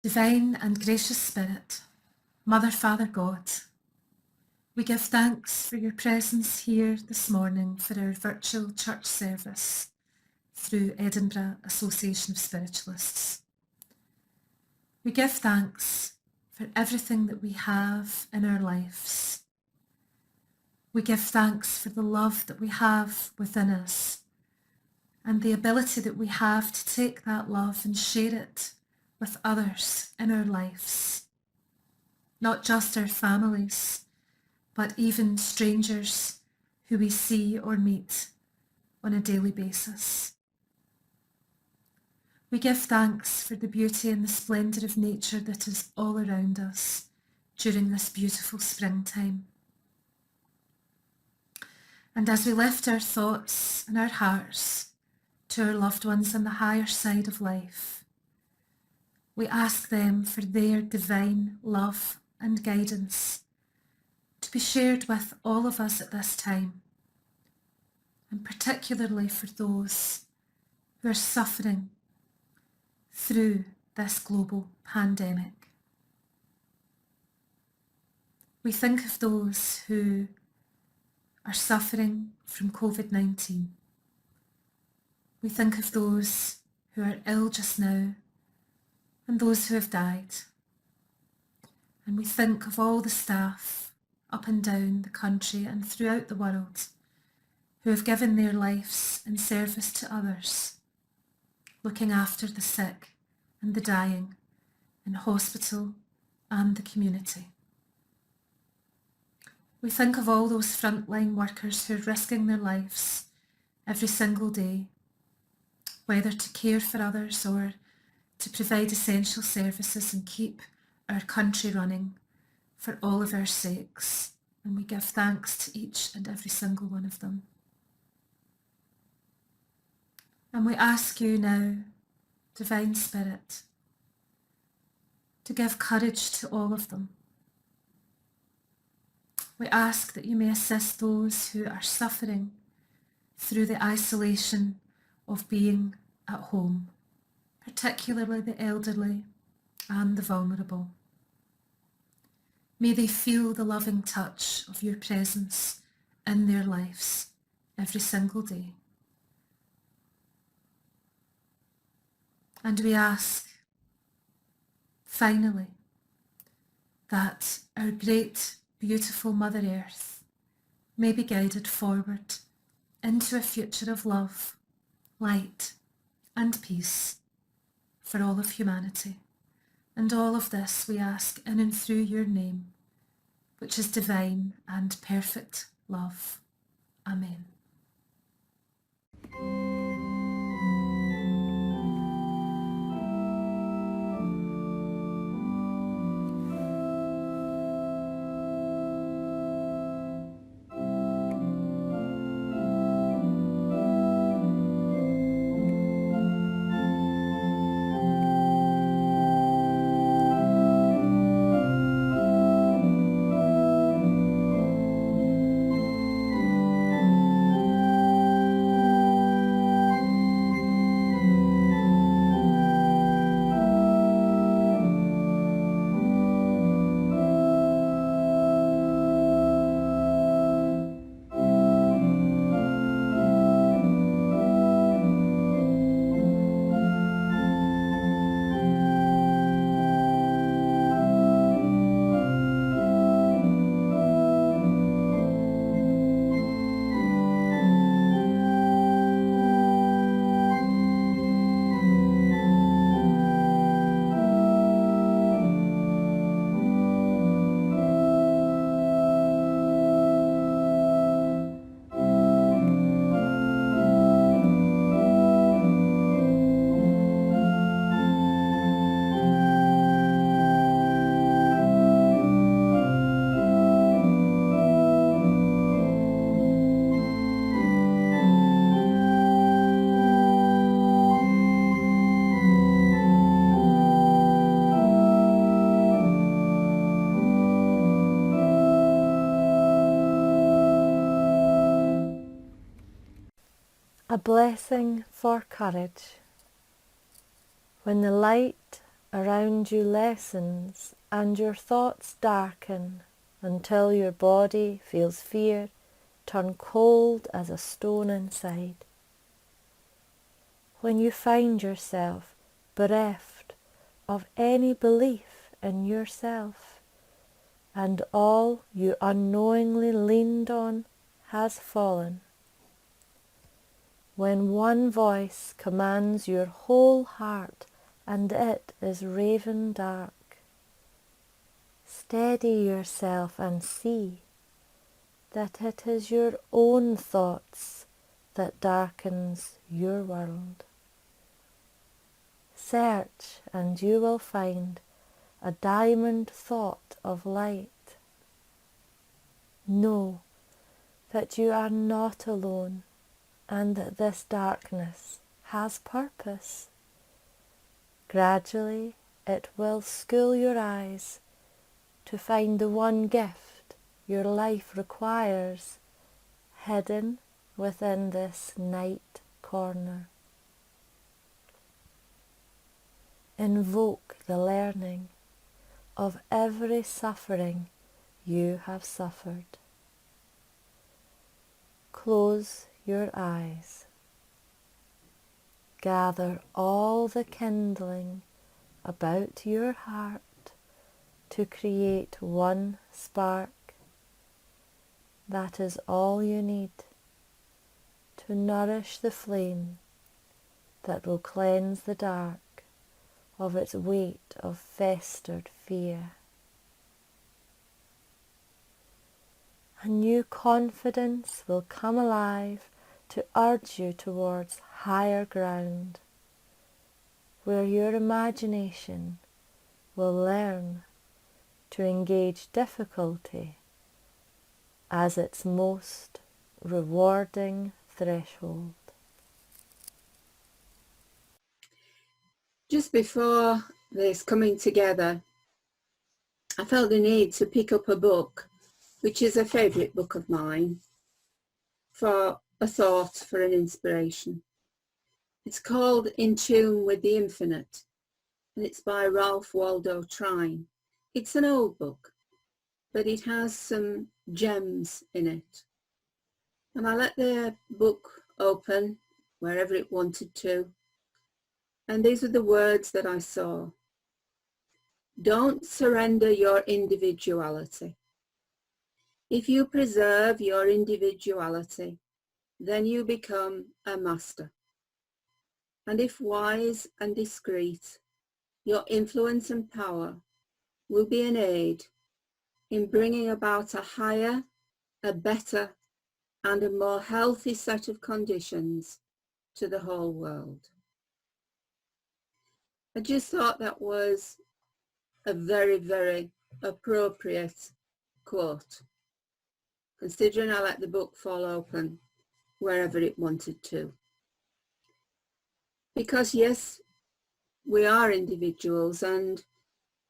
Divine and gracious Spirit, Mother, Father, God, we give thanks for your presence here this morning for our virtual church service through Edinburgh Association of Spiritualists. We give thanks for everything that we have in our lives. We give thanks for the love that we have within us and the ability that we have to take that love and share it with others in our lives, not just our families, but even strangers who we see or meet on a daily basis. We give thanks for the beauty and the splendour of nature that is all around us during this beautiful springtime. And as we lift our thoughts and our hearts to our loved ones on the higher side of life, we ask them for their divine love and guidance to be shared with all of us at this time, and particularly for those who are suffering through this global pandemic. We think of those who are suffering from COVID-19. We think of those who are ill just now and those who have died. And we think of all the staff up and down the country and throughout the world who have given their lives in service to others, looking after the sick and the dying in hospital and the community. We think of all those frontline workers who are risking their lives every single day, whether to care for others or to provide essential services and keep our country running for all of our sakes, and we give thanks to each and every single one of them. And we ask you now, Divine Spirit, to give courage to all of them. We ask that you may assist those who are suffering through the isolation of being at home, particularly the elderly and the vulnerable. May they feel the loving touch of your presence in their lives every single day. And we ask, finally, that our great, beautiful Mother Earth may be guided forward into a future of love, light, and peace for all of humanity. And all of this we ask in and through your name, which is divine and perfect love. Amen. A blessing for courage. When the light around you lessens and your thoughts darken until your body feels fear turn cold as a stone inside. When you find yourself bereft of any belief in yourself, and all you unknowingly leaned on has fallen, when one voice commands your whole heart and it is raven dark, steady yourself and see that it is your own thoughts that darkens your world. Search and you will find a diamond thought of light. Know that you are not alone and that this darkness has purpose. Gradually it will school your eyes to find the one gift your life requires hidden within this night corner. Invoke the learning of every suffering you have suffered. Close your eyes. Gather all the kindling about your heart to create one spark. That is all you need to nourish the flame that will cleanse the dark of its weight of festered fear. A new confidence will come alive to urge you towards higher ground, where your imagination will learn to engage difficulty as its most rewarding threshold. Just before this coming together, I felt the need to pick up a book, which is a favourite book of mine, for a thought, for an inspiration. It's called In Tune with the Infinite, and it's by Ralph Waldo Trine. It's an old book, but it has some gems in it. And I let the book open wherever it wanted to, and these are the words that I saw. Don't surrender your individuality. If you preserve your individuality, then you become a master. And if wise and discreet, your influence and power will be an aid in bringing about a higher, a better, and a more healthy set of conditions to the whole world. I just thought that was a very, very appropriate quote, considering I let the book fall open wherever it wanted to. Because yes, we are individuals, and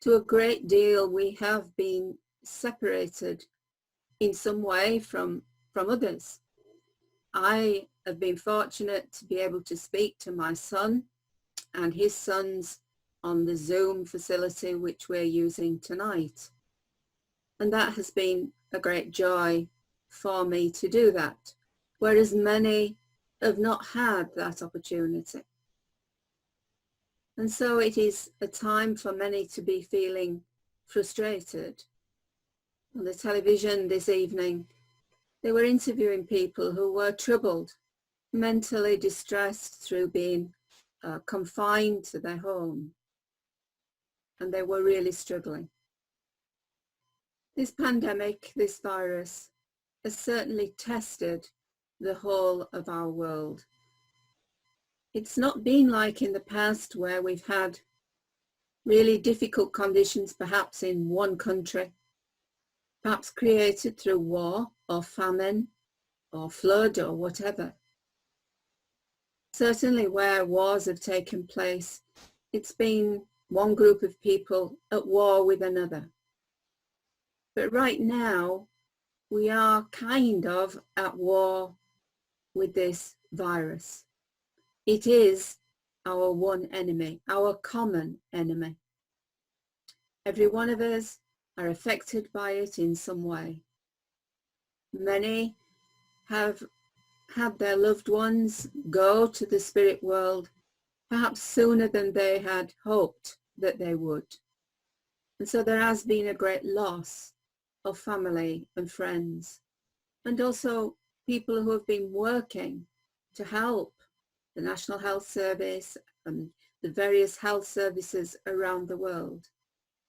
to a great deal we have been separated in some way from others. I have been fortunate to be able to speak to my son and his sons on the Zoom facility which we're using tonight. And that has been a great joy for me to do that, whereas many have not had that opportunity. And so it is a time for many to be feeling frustrated. On the television this evening, they were interviewing people who were troubled, mentally distressed through being confined to their home. And they were really struggling. This pandemic, this virus, has certainly tested the whole of our world. It's not been like in the past where we've had really difficult conditions perhaps in one country, perhaps created through war or famine or flood or whatever. Certainly where wars have taken place, it's been one group of people at war with another. But right now, we are kind of at war with this virus. It is our one enemy, our common enemy. Every one of us are affected by it in some way. Many have had their loved ones go to the spirit world perhaps sooner than they had hoped that they would. And so there has been a great loss of family and friends, and also people who have been working to help the National Health Service and the various health services around the world.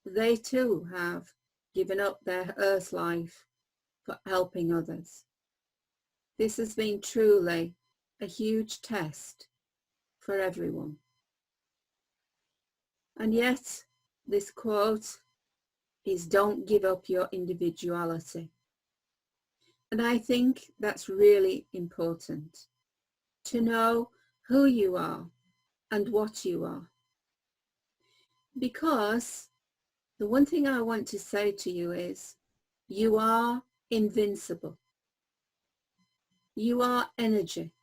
They too have given up their earth life for helping others. This has been truly a huge test for everyone. And yet, this quote is, "Don't give up your individuality." And I think that's really important, to know who you are and what you are. Because the one thing I want to say to you is, you are invincible. You are energy.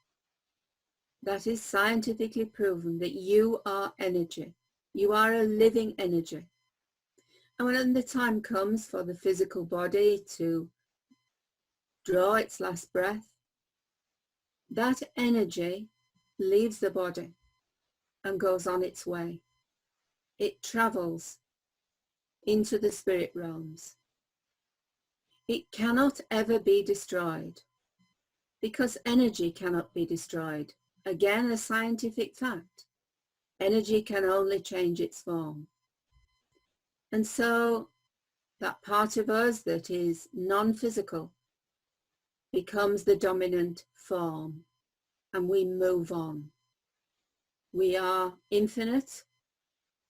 That is scientifically proven, that you are energy. You are a living energy. And when the time comes for the physical body to draw its last breath, that energy leaves the body and goes on its way. It travels into the spirit realms. It cannot ever be destroyed, because energy cannot be destroyed. Again, a scientific fact. Energy can only change its form. And so that part of us that is non-physical becomes the dominant form, and we move on. We are infinite,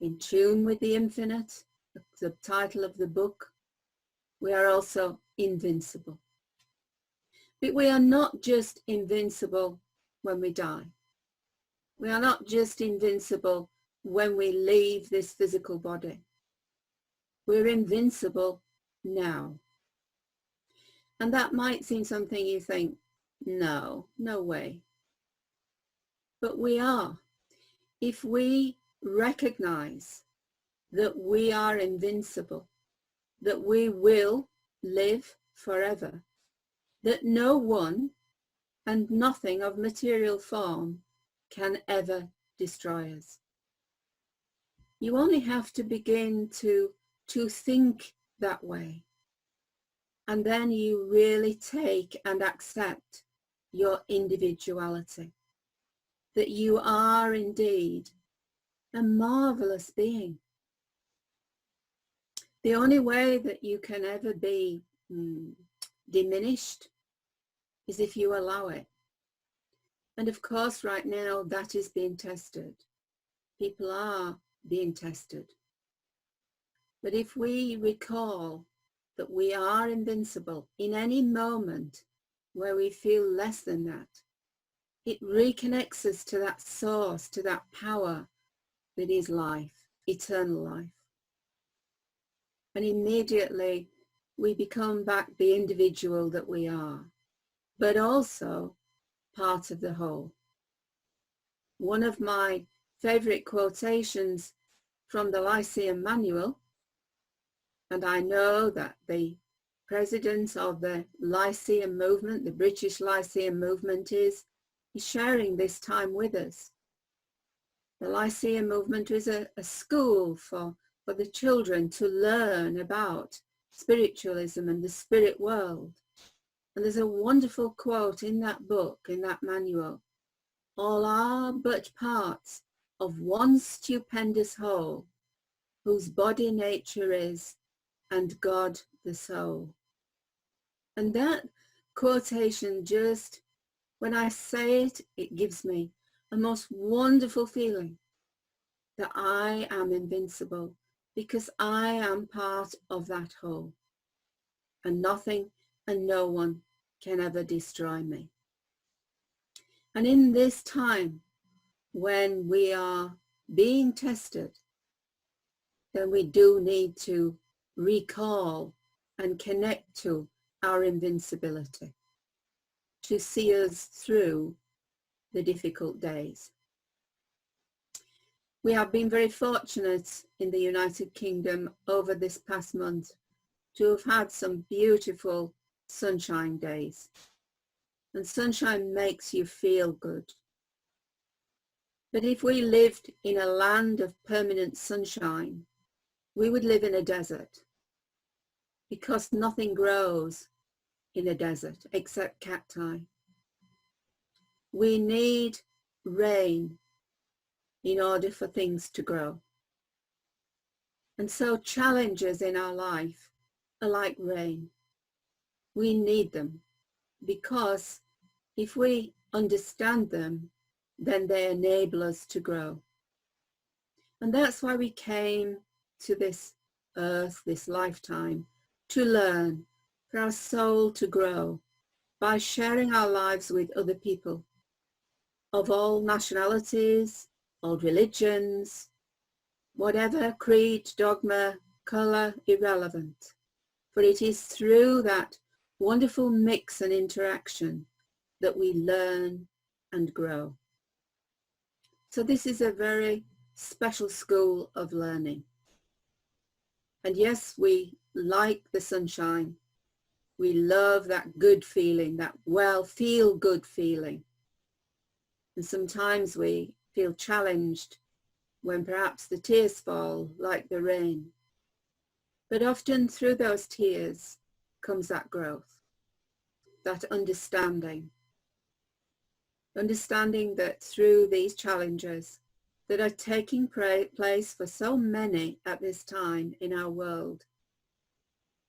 in tune with the infinite, the title of the book. We are also invincible. But we are not just invincible when we die. We are not just invincible when we leave this physical body. We're invincible now. And that might seem something you think, no way. But we are. If we recognize that we are invincible, that we will live forever, that no one and nothing of material form can ever destroy us. You only have to begin to think that way. And then you really take and accept your individuality, that you are indeed a marvelous being. The only way that you can ever be diminished is if you allow it. And of course, right now, that is being tested. People are being tested. But if we recall that we are invincible in any moment where we feel less than that, it reconnects us to that source, to that power that is life, eternal life. And immediately we become back the individual that we are, but also part of the whole. One of my favorite quotations from the Lyceum Manual, and I know that the president of the Lyceum movement, the British Lyceum movement, is sharing this time with us. The Lyceum movement is a school for the children to learn about spiritualism and the spirit world. And there's a wonderful quote in that book, in that manual: "All are but parts of one stupendous whole, whose body nature is, and God the soul." And that quotation, just when I say it, it gives me a most wonderful feeling that I am invincible, because I am part of that whole, and nothing and no one can ever destroy me. And in this time when we are being tested, then we do need to recall and connect to our invincibility to see us through the difficult days. We have been very fortunate in the United Kingdom over this past month to have had some beautiful sunshine days. And sunshine makes you feel good. But if we lived in a land of permanent sunshine, we would live in a desert, because nothing grows in a desert except cacti. We need rain in order for things to grow. And so challenges in our life are like rain. We need them because if we understand them, then they enable us to grow. And that's why we came to this earth, this lifetime, to learn, for our soul to grow by sharing our lives with other people of all nationalities, all religions, whatever creed, dogma, colour, irrelevant. For it is through that wonderful mix and interaction that we learn and grow. So this is a very special school of learning. And yes, we like the sunshine. We love that good feeling, that feel good feeling. And sometimes we feel challenged when perhaps the tears fall like the rain. But often through those tears comes that growth, that understanding that through these challenges that are taking place for so many at this time in our world,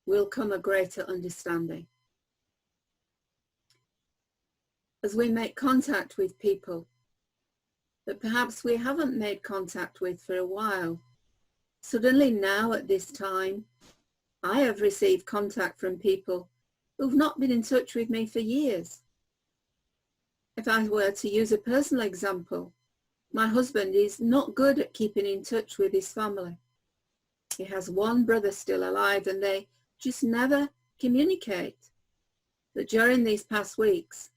will come a greater understanding. As we make contact with people that perhaps we haven't made contact with for a while, suddenly now at this time, I have received contact from people who've not been in touch with me for years. If I were to use a personal example, my husband is not good at keeping in touch with his family. He has one brother still alive and they just never communicate. But during these past weeks,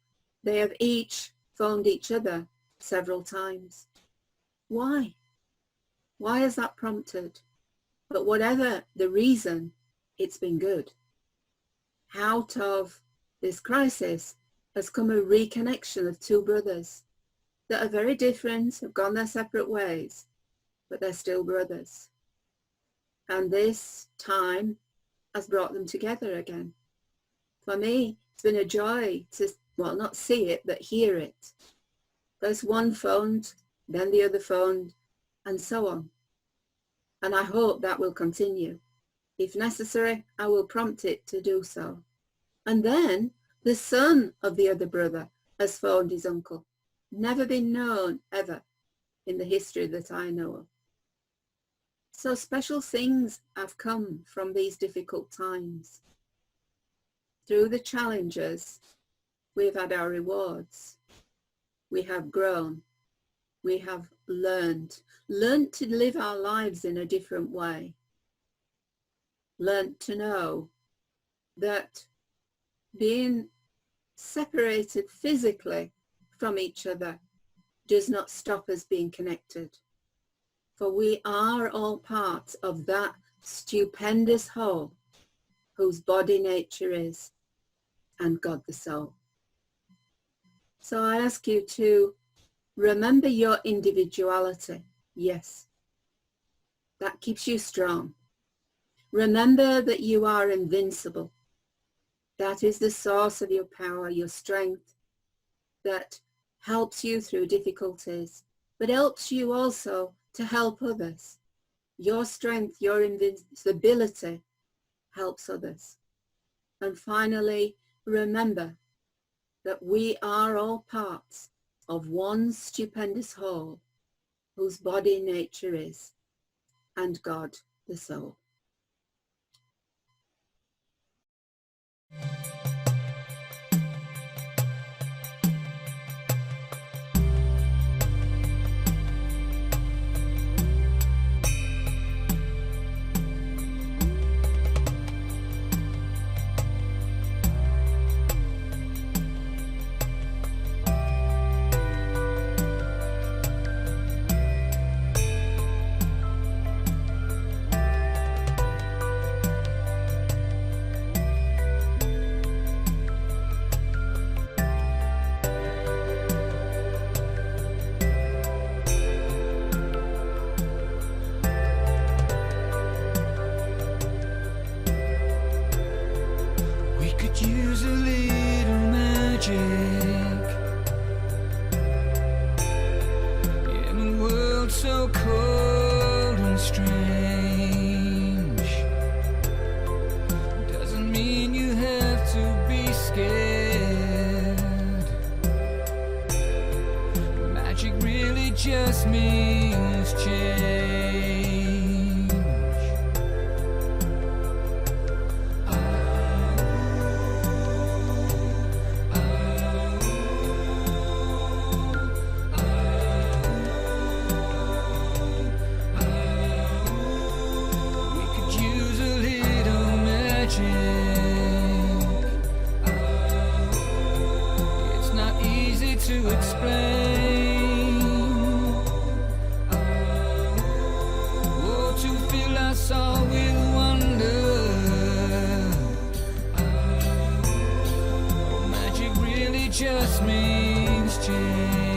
they have each phoned each other several times. Why? Why has that prompted? But whatever the reason, it's been good. Out of this crisis has come a reconnection of two brothers that are very different, have gone their separate ways, but they're still brothers. And this time has brought them together again. For me, it's been a joy to, well, not see it, but hear it. First one phoned, then the other phoned, and so on. And I hope that will continue. If necessary, I will prompt it to do so. And then the son of the other brother has phoned his uncle. Never been known ever in the history that I know of. So special things have come from these difficult times. Through the challenges, we've had our rewards. We have grown. We have learned to live our lives in a different way. Learned to know that being separated physically from each other does not stop us being connected. For we are all parts of that stupendous whole whose body nature is, and God the soul. So I ask you to remember your individuality. Yes, that keeps you strong. Remember that you are invincible. That is the source of your power, your strength, that helps you through difficulties, but helps you also to help others. Your strength, your invincibility helps others. And finally, remember that we are all parts of one stupendous whole whose body nature is, and God the soul. just means change. We could use a little magic. It's not easy to explain. Oh, to fill us all with wonder. Magic really just means change.